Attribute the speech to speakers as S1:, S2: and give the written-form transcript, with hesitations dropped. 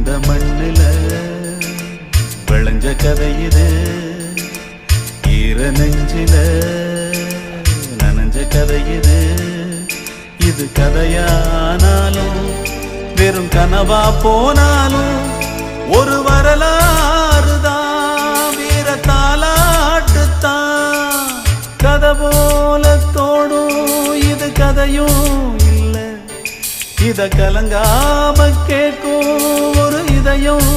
S1: இந்த மண்ணில விளைஞ்ச கதை இது, ஈர நெஞ்சில நனைஞ்ச கதை இது. இது கதையானாலும் வெறும் கனவா போனாலும் ஒரு வரலாறுதான், வீர தாலாட்டுத்தான். கதை போல தோடும் இது கதையும் இல்லை, இத கலங்காம கேட்கும் ஒரு இதயம்